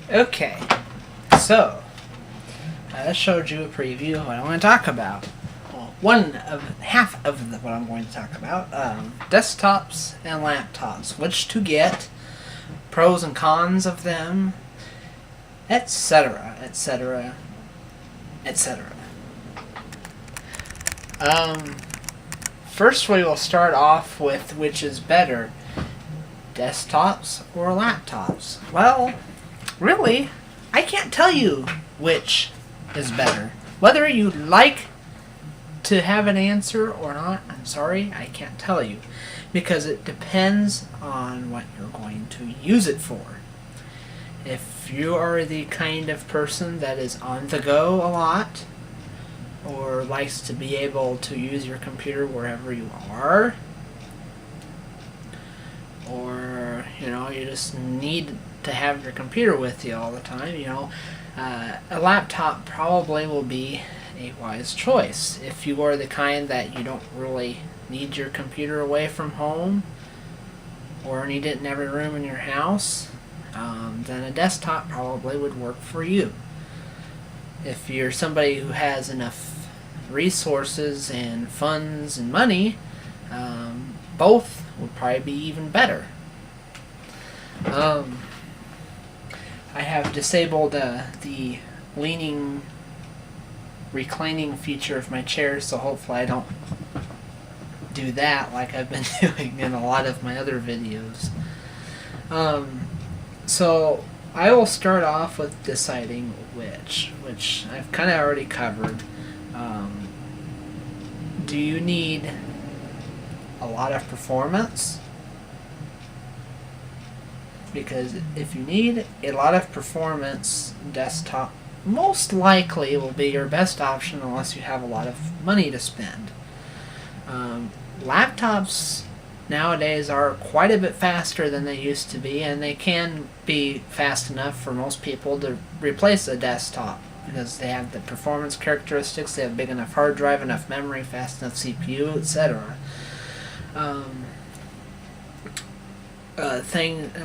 Okay, so I showed you a preview of what I want to talk about. Well, half of what I'm going to talk about: desktops and laptops, which to get, pros and cons of them, etc., etc., etc. First, we will start off with which is better, desktops or laptops. Well, really, I can't tell you which is better. Whether you like to have an answer or not, I'm sorry, I can't tell you. Because it depends on what you're going to use it for. If you are the kind of person that is on the go a lot, or likes to be able to use your computer wherever you are, or you just need to have your computer with you all the time, a laptop probably will be a wise choice. If you are the kind that you don't really need your computer away from home or need it in every room in your house, then a desktop probably would work for you. If you're somebody who has enough resources and funds and money, both would probably be even better. I have disabled the reclining feature of my chair, so hopefully I don't do that like I've been doing in a lot of my other videos. So I will start off with deciding which I've kind of already covered. Do you need a lot of performance? Because if you need a lot of performance, desktop most likely will be your best option unless you have a lot of money to spend. Laptops nowadays are quite a bit faster than they used to be, and they can be fast enough for most people to replace a desktop because they have the performance characteristics, they have big enough hard drive, enough memory, fast enough CPU, etc. A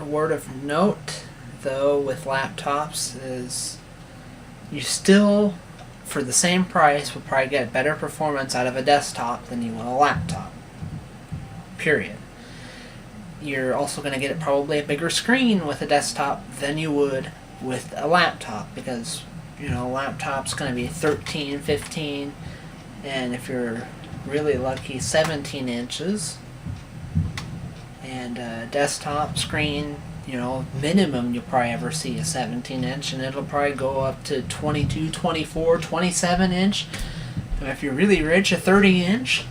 word of note, though, with laptops is you still, for the same price, will probably get better performance out of a desktop than you will a laptop. Period. You're also going to get probably a bigger screen with a desktop than you would with a laptop because, a laptop's going to be 13, 15, and if you're really lucky, 17 inches. And a desktop screen, minimum you'll probably ever see a 17-inch, and it'll probably go up to 22, 24, 27-inch. And if you're really rich, a 30-inch,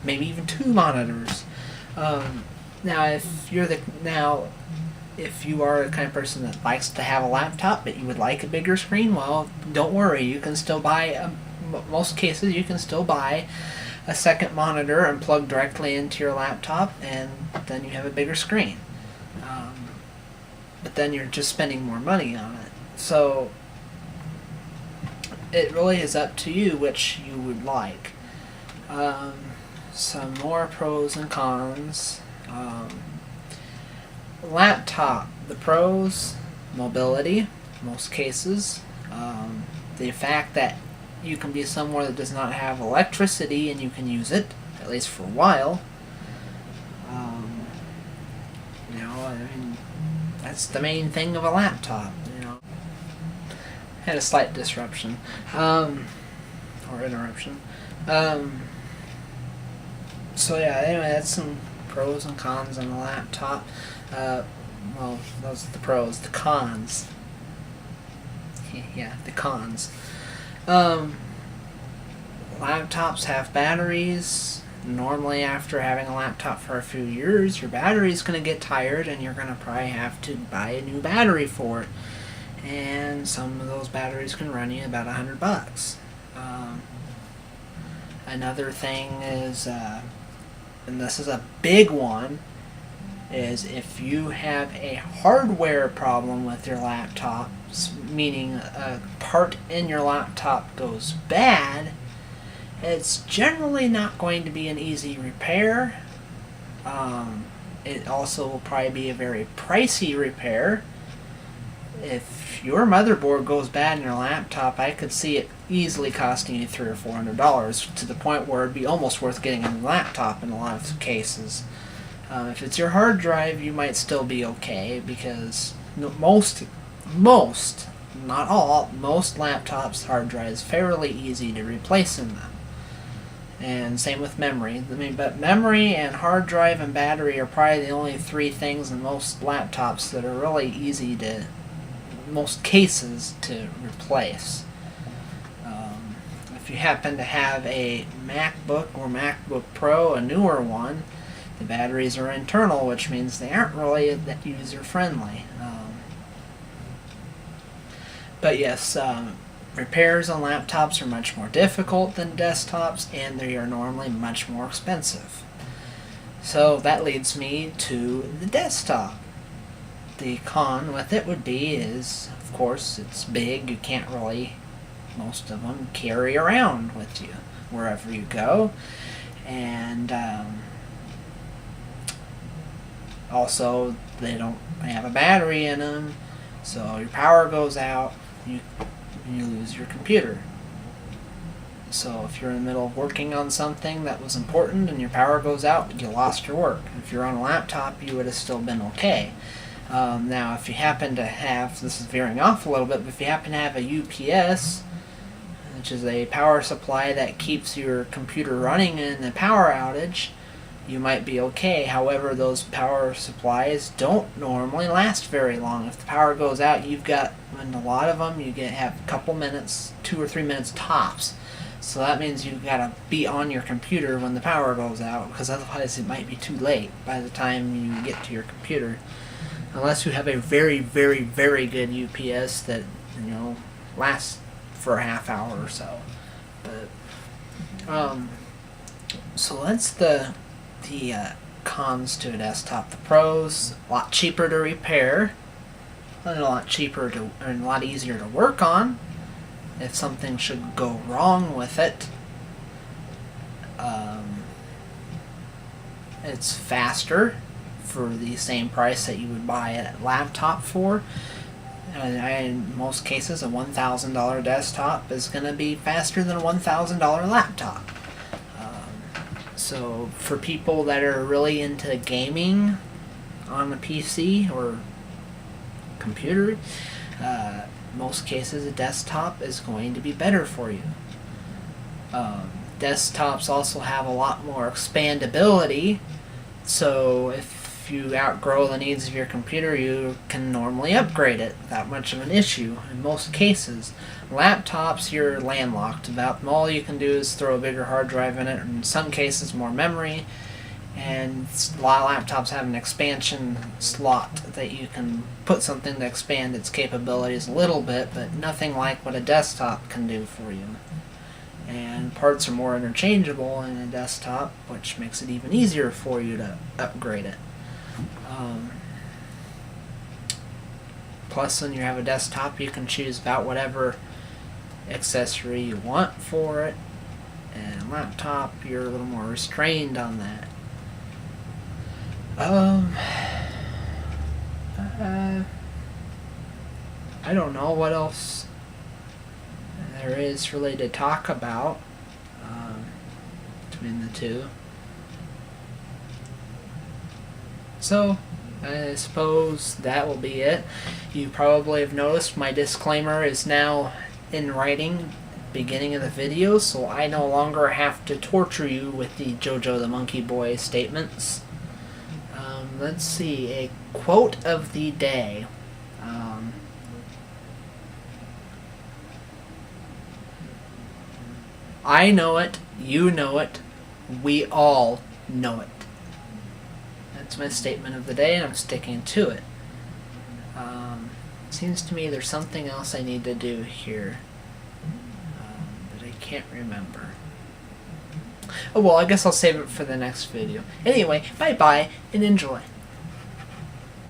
maybe even 2 monitors. Now, if you are the kind of person that likes to have a laptop but you would like a bigger screen, well, don't worry. You can still buy, most cases, you can still buy a second monitor and plug directly into your laptop, and then you have a bigger screen. But then you're just spending more money on it. So it really is up to you which you would like. Some more pros and cons. Laptop, the pros: mobility, most cases. The fact that you can be somewhere that does not have electricity and you can use it, at least for a while. That's the main thing of a laptop. Had a slight disruption, or interruption. So yeah, anyway, that's some pros and cons on the laptop. Well, those are the pros. The cons. Yeah, the cons. Laptops have batteries. Normally, after having a laptop for a few years, your battery's going to get tired and you're going to probably have to buy a new battery for it. And some of those batteries can run you about $100. Another thing is, and this is a big one, is if you have a hardware problem with your laptop, meaning a part in your laptop goes bad, it's generally not going to be an easy repair. It also will probably be a very pricey repair. if your motherboard goes bad in your laptop, I could see it easily costing you $300 or $400 to the point where it'd be almost worth getting a new laptop in a lot of cases. If it's your hard drive, you might still be okay because most, not all, most laptops hard drives fairly easy to replace in them. And same with memory. But memory and hard drive and battery are probably the only three things in most laptops that are really easy to, in most cases, to replace. If you happen to have a MacBook or MacBook Pro, a newer one, the batteries are internal, which means they aren't really that user-friendly. But yes, repairs on laptops are much more difficult than desktops, and they are normally much more expensive. So that leads me to the desktop. The con with it would be is, of course, it's big. You can't really, most of them, carry around with you wherever you go. And also, they don't have a battery in them, so your power goes out, you lose your computer. So if you're in the middle of working on something that was important and your power goes out, you lost your work. If you're on a laptop, you would have still been okay. Now, if you happen to have, this is veering off a little bit, but if you happen to have a UPS, which is a power supply that keeps your computer running in a power outage, you might be okay. However, those power supplies don't normally last very long. If the power goes out, you've got, in a lot of them, you have a couple minutes, 2 or 3 minutes tops. So that means you've got to be on your computer when the power goes out, because otherwise it might be too late by the time you get to your computer. Unless you have a very, very, very good UPS that, lasts for a half hour or so. But, so that's the cons to a desktop. The pros: a lot cheaper to repair, and a lot cheaper to, and a lot easier to work on if something should go wrong with it. It's faster for the same price that you would buy a laptop for. In most cases, a $1,000 desktop is going to be faster than a $1,000 laptop. So for people that are really into gaming on a PC or computer, most cases a desktop is going to be better for you. Desktops also have a lot more expandability, so if you outgrow the needs of your computer, you can normally upgrade it without much of an issue in most cases. Laptops, you're landlocked. About all you can do is throw a bigger hard drive in it, or in some cases more memory, and a lot of laptops have an expansion slot that you can put something to expand its capabilities a little bit, but nothing like what a desktop can do for you. And parts are more interchangeable in a desktop, which makes it even easier for you to upgrade it. Plus, when you have a desktop, you can choose about whatever accessory you want for it. And a laptop, you're a little more restrained on that. I don't know what else there is really to talk about between the two. So, I suppose that will be it. You probably have noticed my disclaimer is now in writing at the beginning of the video, so I no longer have to torture you with the JoJo the Monkey Boy statements. Let's see, a quote of the day. I know it, you know it, we all know it. That's my statement of the day, and I'm sticking to it. Seems to me there's something else I need to do here, but I can't remember. Oh well, I guess I'll save it for the next video. Anyway, bye-bye, and enjoy.